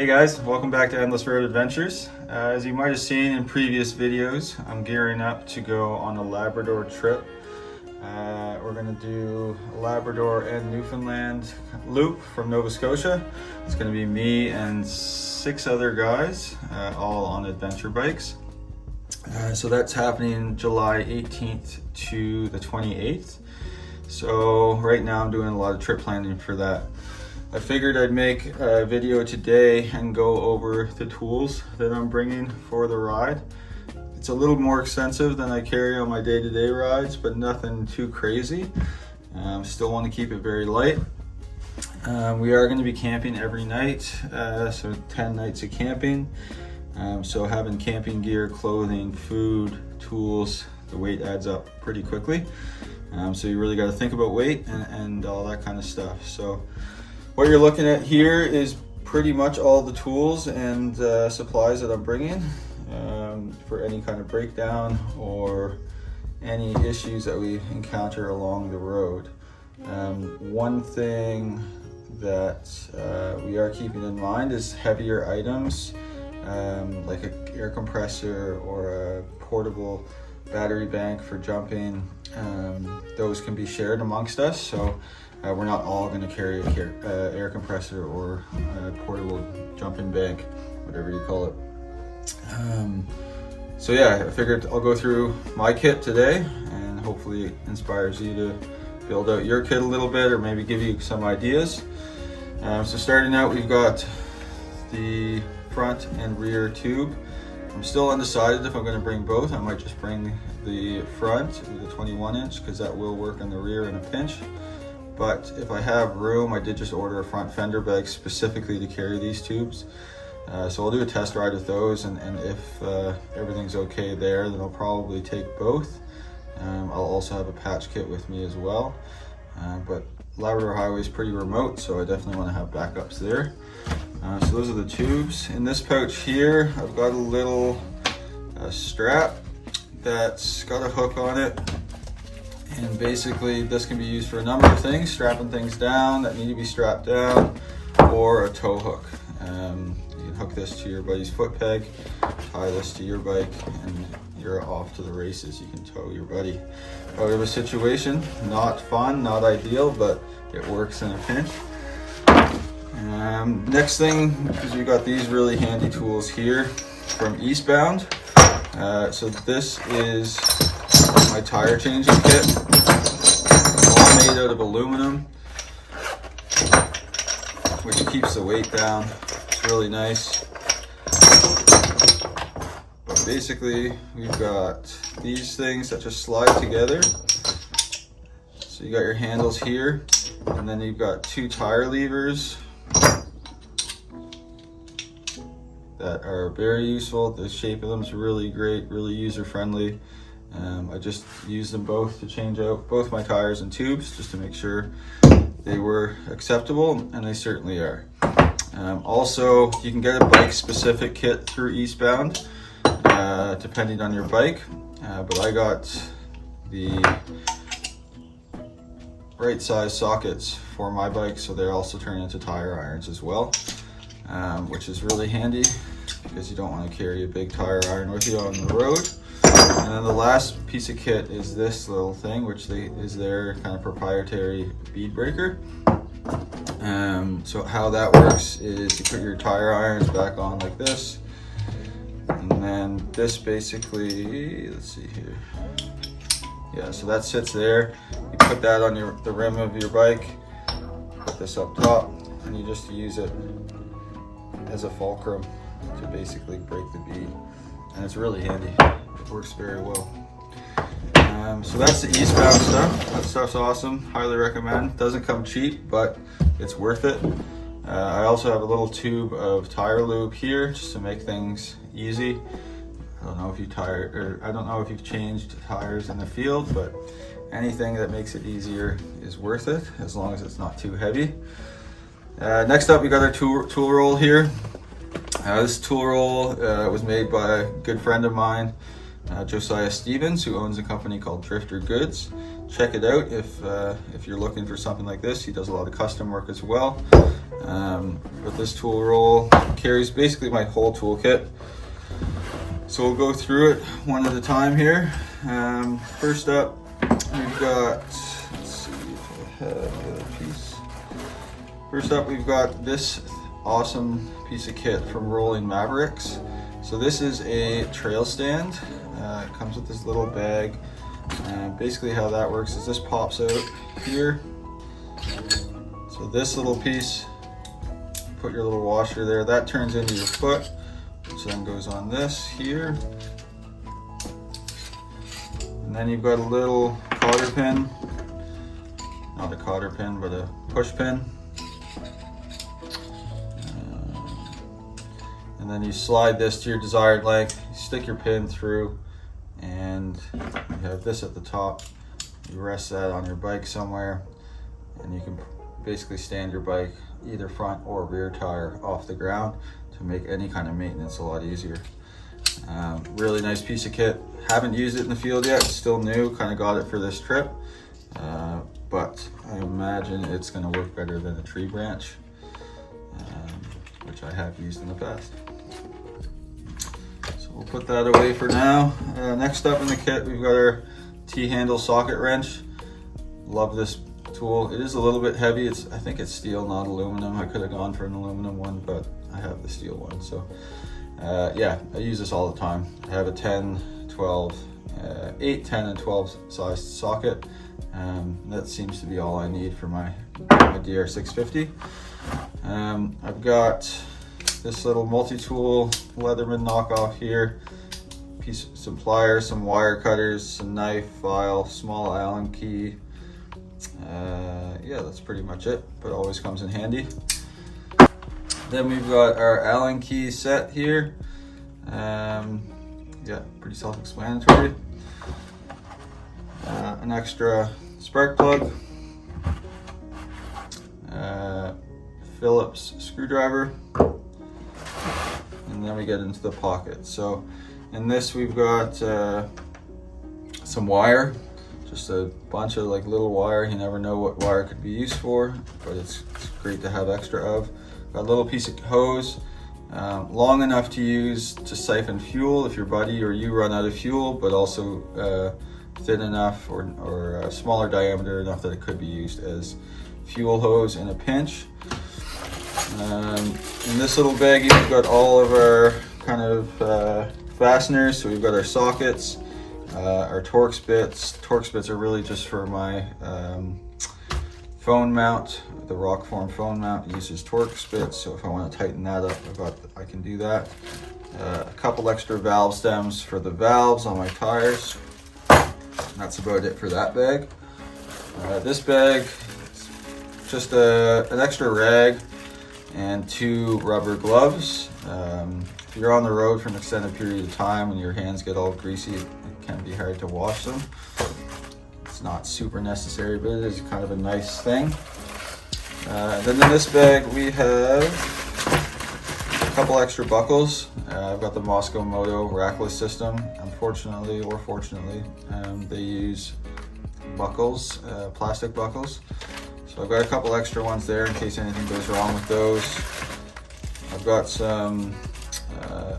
Hey guys, welcome back to Endless Road Adventures. As you might have seen in previous videos, I'm gearing up to go on a Labrador trip. We're going to do a Labrador and Newfoundland loop from Nova Scotia. It's going to be me and 6 other guys, all on adventure bikes. So that's happening July 18th to the 28th. So right now I'm doing a lot of trip planning for that. I figured I'd make a video today and go over the tools that I'm bringing for the ride. It's a little more expensive than I carry on my day-to-day rides, but nothing too crazy. Still want to keep it very light. We are going to be camping every night, so 10 nights of camping. So having camping gear, clothing, food, tools, the weight adds up pretty quickly. So you really got to think about weight and all that kind of stuff. So what you're looking at here is pretty much all the tools and supplies that I'm bringing for any kind of breakdown or any issues that we encounter along the road. One thing that we are keeping in mind is heavier items like an air compressor or a portable battery bank for jumping. Those can be shared amongst us, so we're not all going to carry an air compressor or a portable jumping bank, whatever you call it. So yeah, I figured I'll go through my kit today and hopefully it inspires you to build out your kit a little bit or maybe give you some ideas. So starting out, we've got the front and rear tube. I'm still undecided if I'm going to bring both. I might just bring the front with the 21 inch because that will work in the rear in a pinch. But if I have room, I did just order a front fender bag specifically to carry these tubes. So I'll do a test ride with those, and if everything's okay there, then I'll probably take both. I'll also have a patch kit with me as well. But Labrador Highway is pretty remote, so I definitely want to have backups there. So those are the tubes. In this pouch here, I've got a little strap that's got a hook on it. And basically this can be used for a number of things, strapping things down that need to be strapped down, or a tow hook. You can hook this to your buddy's foot peg, tie this to your bike, and you're off to the races. You can tow your buddy out of a situation. Not fun, not ideal, but it works in a pinch. Next thing, because we've got these really handy tools here from Eastbound. So this is my tire changing kit, all made out of aluminum, which keeps the weight down. It's really nice. But basically, we've got these things that just slide together. So you got your handles here, and then you've got 2 tire levers that are very useful. The shape of them is really great, really user-friendly. I just used them both to change out both my tires and tubes just to make sure they were acceptable, and they certainly are. Also, you can get a bike-specific kit through Eastbound, depending on your bike, but I got the right size sockets for my bike, so they also turn into tire irons as well, which is really handy because you don't want to carry a big tire iron with you on the road. And then the last piece of kit is this little thing, which is their kind of proprietary bead breaker. So how that works is you put your tire irons back on like this, and then this basically, let's see here. Yeah, so that sits there. You put that on the rim of your bike, put this up top, and you just use it as a fulcrum to basically break the bead. And it's really handy. It works very well. So that's the Eastbound stuff. That stuff's awesome. Highly recommend. Doesn't come cheap, but it's worth it. I also have a little tube of tire lube here just to make things easy. I don't know if you've changed tires in the field, but anything that makes it easier is worth it, as long as it's not too heavy. Next up, we got our tool roll here. This tool roll was made by a good friend of mine. Josiah Stevens, who owns a company called Drifter Goods. Check it out if you're looking for something like this. He does a lot of custom work as well. But this tool roll carries basically my whole toolkit. So we'll go through it one at a time here. First up, we've got, let's see if I have the other piece. First up, we've got this awesome piece of kit from Rolling Mavericks. So this is a trail stand. It comes with this little bag. Basically how that works is this pops out here. So this little piece, put your little washer there, that turns into your foot, which then goes on this here. And then you've got a little cotter pin, not a cotter pin, but a push pin. And then you slide this to your desired length, you stick your pin through, and you have this at the top. You rest that on your bike somewhere, and you can basically stand your bike either front or rear tire off the ground to make any kind of maintenance a lot easier. Really nice piece of kit. Haven't used it in the field yet, it's still new, kind of got it for this trip. But I imagine it's going to work better than a tree branch, which I have used in the past. So we'll put that away for now. Next up in the kit, we've got our T-handle socket wrench. Love this tool. It is a little bit heavy. I think it's steel, not aluminum. I could have gone for an aluminum one, but I have the steel one. So yeah, I use this all the time. I have a 10, 12, 8, 10, and 12 sized socket. That seems to be all I need for my DR650. I've got this little multi-tool Leatherman knockoff here. Some pliers, some wire cutters, some knife, file, small Allen key. Yeah, that's pretty much it, but always comes in handy. Then we've got our Allen key set here. Yeah, pretty self-explanatory. An extra spark plug. Phillips screwdriver. And then we get into the pocket. So in this we've got some wire. Just a bunch of like little wire. You never know what wire could be used for, but it's great to have extra of. Got a little piece of hose, long enough to use to siphon fuel if your buddy or you run out of fuel, but also thin enough or smaller diameter enough that it could be used as fuel hose in a pinch. In this little baggie we've got all of our kind of fasteners. So we've got our sockets, our Torx bits. Torx bits are really just for my phone mount. The Rockform phone mount uses Torx bits, so if I want to tighten that up, I can do that. A couple extra valve stems for the valves on my tires. And that's about it for that bag. This bag, just an extra rag and 2 rubber gloves. If you're on the road for an extended period of time and your hands get all greasy, it can be hard to wash them. It's not super necessary, but it is kind of a nice thing. Then in this bag we have a couple extra buckles. I've got the Moscow Moto rackless system. Unfortunately or fortunately, they use buckles, plastic buckles. So I've got a couple extra ones there in case anything goes wrong with those. I've got some, I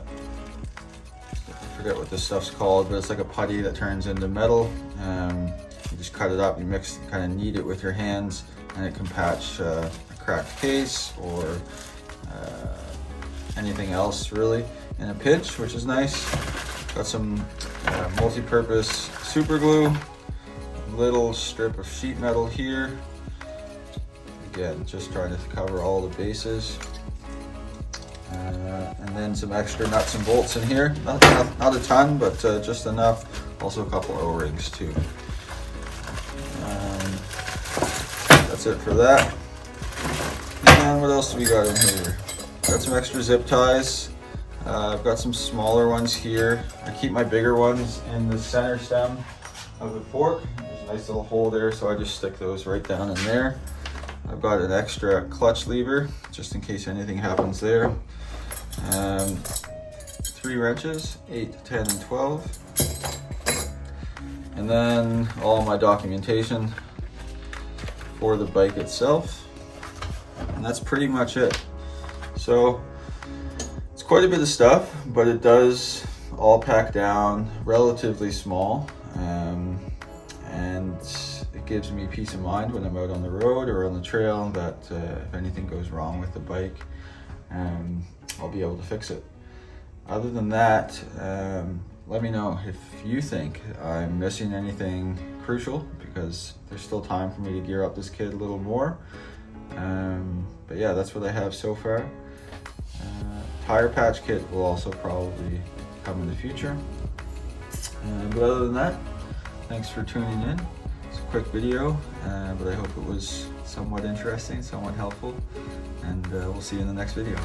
forget what this stuff's called, but it's like a putty that turns into metal. You just cut it up, you mix, kind of knead it with your hands, and it can patch a cracked case or anything else really in a pinch, which is nice. Got some multi-purpose super glue, a little strip of sheet metal here. Again, just trying to cover all the bases. And then some extra nuts and bolts in here. Not a ton, but just enough. Also a couple O-rings too. That's it for that. And what else do we got in here? Got some extra zip ties. I've got some smaller ones here. I keep my bigger ones in the center stem of the fork. There's a nice little hole there, so I just stick those right down in there. I've got an extra clutch lever, just in case anything happens there. 3 wrenches, 8, 10, and 12. And then all my documentation for the bike itself. And that's pretty much it. So it's quite a bit of stuff, but it does all pack down relatively small. And it gives me peace of mind when I'm out on the road or on the trail that if anything goes wrong with the bike, I'll be able to fix it. Other than that, let me know if you think I'm missing anything crucial, because there's still time for me to gear up this kit a little more. But yeah, that's what I have so far. Tire patch kit will also probably come in the future. But other than that, thanks for tuning in. It's a quick video, but I hope it was somewhat interesting, somewhat helpful, and we'll see you in the next video.